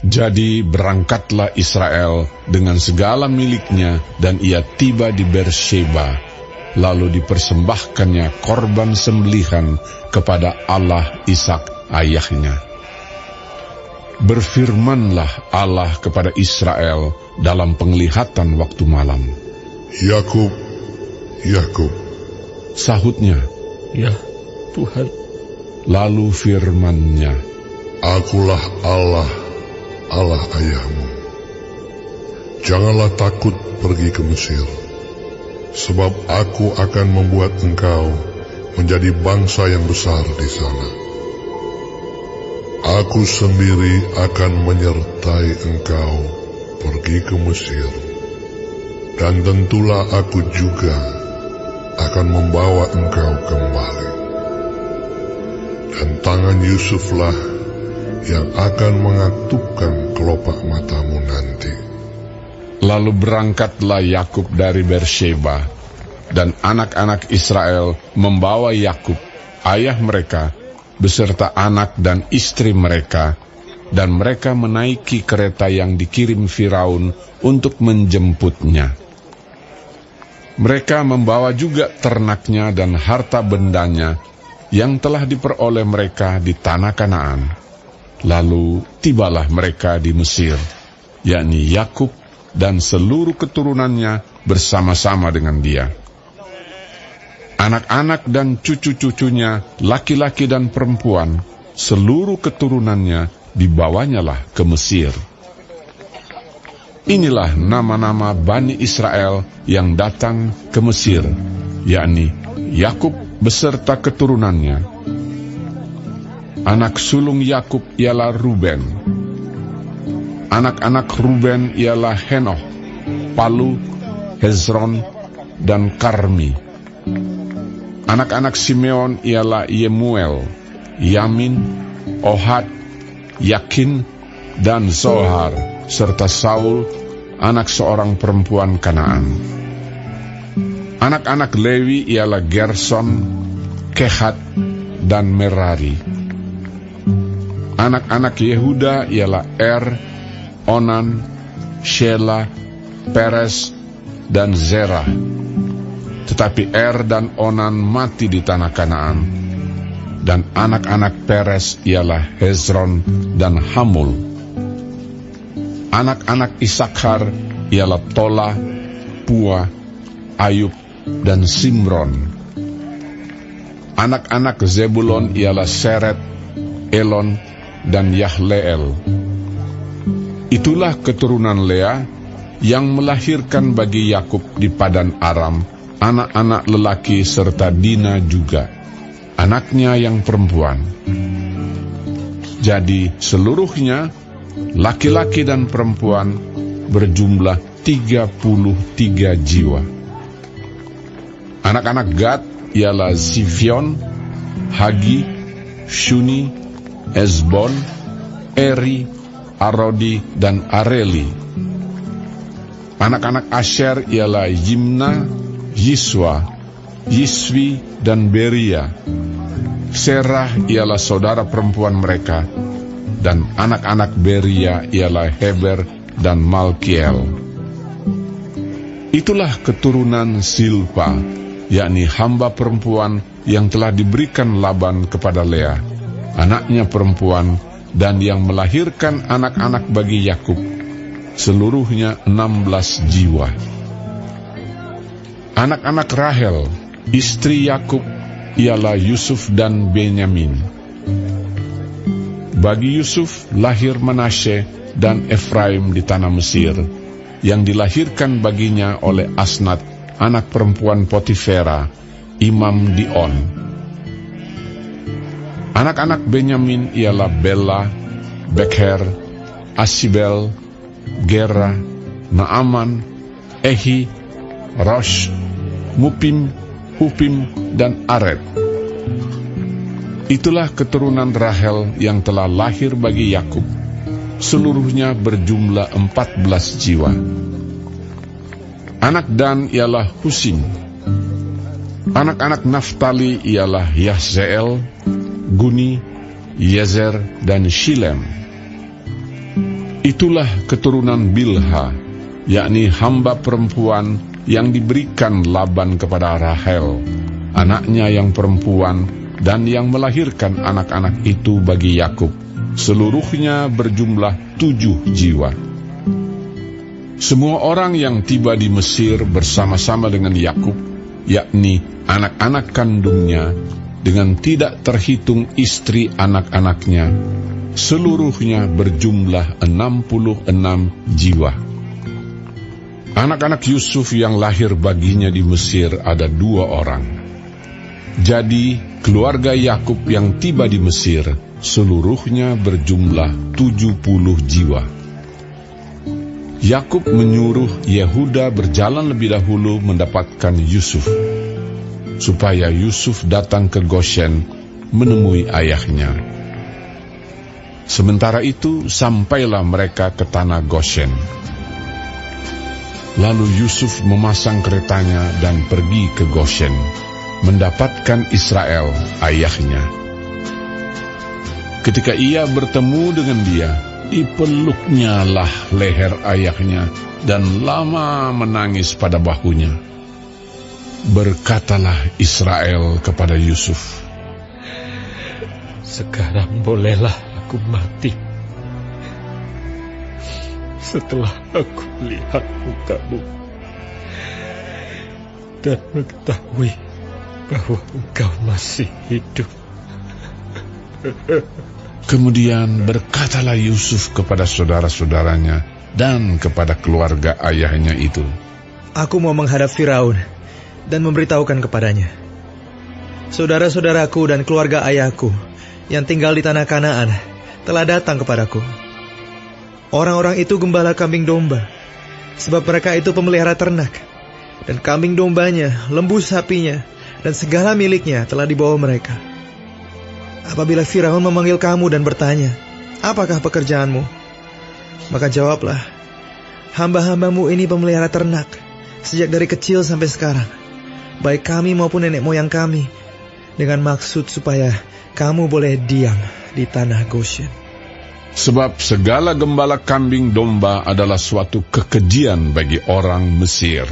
Jadi berangkatlah Israel dengan segala miliknya, dan ia tiba di Beersheba. Lalu dipersembahkannya korban sembelihan kepada Allah Ishak ayahnya. Berfirmanlah Allah kepada Israel dalam penglihatan waktu malam. Yakub, Yakub. Sahutnya, Ya Tuhan. lalu firman-Nya, Akulah Allah, Allah ayahmu. Janganlah takut pergi ke Mesir, sebab aku akan membuat engkau menjadi bangsa yang besar di sana. Aku sendiri akan menyertai engkau pergi ke Mesir, dan tentulah aku juga akan membawa engkau kembali. Dan tangan Yusuflah yang akan mengatupkan kelopak matamu nanti. Lalu berangkatlah Yakub dari Beersheba, dan anak-anak Israel membawa Yakub, ayah mereka, beserta anak dan istri mereka, dan mereka menaiki kereta yang dikirim Firaun untuk menjemputnya. Mereka membawa juga ternaknya dan harta bendanya yang telah diperoleh mereka di tanah Kanaan. Lalu tibalah mereka di Mesir, yakni Yakub dan seluruh keturunannya bersama-sama dengan dia. Anak-anak dan cucu-cucunya, laki-laki dan perempuan, seluruh keturunannya dibawanyalah ke Mesir. Inilah nama-nama Bani Israel yang datang ke Mesir, yakni Yakub beserta keturunannya. Anak sulung Yakub ialah Ruben. Anak-anak Ruben ialah Henoh, Palu, Hezron, dan Karmi. Anak-anak Simeon ialah Yemuel, Yamin, Ohad, Yakin, dan Zohar, serta Saul, anak seorang perempuan Kanaan. Anak-anak Lewi ialah Gerson, Kehat, dan Merari. Anak-anak Yehuda ialah Onan, Shela, Peres, dan Zerah. Tetapi dan Onan mati di tanah Kanaan. Dan anak-anak Peres ialah Hezron dan Hamul. Anak-anak Isakhar ialah Tola, Pua, Ayub, dan Simron. Anak-anak Zebulon ialah Seret, Elon, dan Yahleel. Itulah keturunan Lea yang melahirkan bagi Yakub di Padan Aram anak-anak lelaki serta Dina juga, anaknya yang perempuan. Jadi seluruhnya, laki-laki dan perempuan, berjumlah 33 jiwa. Anak-anak Gad ialah Zifion, Hagi, Shuni, Ezbon, Eri, Arodi, dan Areli. Anak-anak Asher ialah Yimna, Yiswa, Yiswi, dan Beria. Serah ialah saudara perempuan mereka, dan anak-anak Beria ialah Heber dan Malkiel. Itulah keturunan Silpa, yakni hamba perempuan yang telah diberikan Laban kepada Lea, anaknya perempuan, dan yang melahirkan anak-anak bagi Yakub, seluruhnya 16 jiwa. Anak-anak Rahel, istri Yakub, ialah Yusuf dan Benyamin. Bagi Yusuf lahir Manasye dan Efraim di tanah Mesir, yang dilahirkan baginya oleh Asnat, anak perempuan Potifera, imam di On. Anak-anak Benyamin ialah Bela, Bekher, Asibel, Gera, Naaman, Ehi, Rosh, Mupim, Hupim, dan Ared. Itulah keturunan Rahel yang telah lahir bagi Yakub, seluruhnya berjumlah 14 jiwa. Anak Dan ialah Husim. Anak-anak Naftali ialah Yahzeel, Guni, Yezer, dan Shilem. Itulah keturunan Bilha, yakni hamba perempuan yang diberikan Laban kepada Rahel, anaknya yang perempuan, dan yang melahirkan anak-anak itu bagi Yakub. Seluruhnya berjumlah 7 jiwa. Semua orang yang tiba di Mesir bersama-sama dengan Yakub, yakni anak-anak kandungnya, dengan tidak terhitung istri anak-anaknya, seluruhnya berjumlah 66 jiwa. Anak-anak Yusuf yang lahir baginya di Mesir ada 2 orang. Jadi keluarga Yakub yang tiba di Mesir seluruhnya berjumlah 70 jiwa. Yakub menyuruh Yehuda berjalan lebih dahulu mendapatkan Yusuf, supaya Yusuf datang ke Goshen menemui ayahnya. Sementara itu sampailah mereka ke tanah Goshen. Lalu Yusuf memasang keretanya dan pergi ke Goshen, mendapatkan Israel ayahnya. Ketika ia bertemu dengan dia, dipeluknya lah leher ayahnya dan lama menangis pada bahunya. Berkatalah Israel kepada Yusuf, "Sekarang bolehlah aku mati, setelah aku melihat mukamu dan mengetahui bahwa engkau masih hidup." Kemudian berkatalah Yusuf kepada saudara-saudaranya dan kepada keluarga ayahnya itu, "Aku mau menghadap Firaun dan memberitahukan kepadanya, saudara-saudaraku dan keluarga ayahku yang tinggal di tanah Kanaan telah datang kepadaku. Orang-orang itu gembala kambing domba, sebab mereka itu pemelihara ternak, dan kambing dombanya, lembu sapinya, dan segala miliknya telah dibawa mereka. Apabila Firaun memanggil kamu dan bertanya, 'Apakah pekerjaanmu?' maka jawablah, 'Hamba-hambamu ini pemelihara ternak, sejak dari kecil sampai sekarang, baik kami maupun nenek moyang kami, dengan maksud supaya kamu boleh diam di tanah Goshen.' Sebab segala gembala kambing domba adalah suatu kekejian bagi orang Mesir.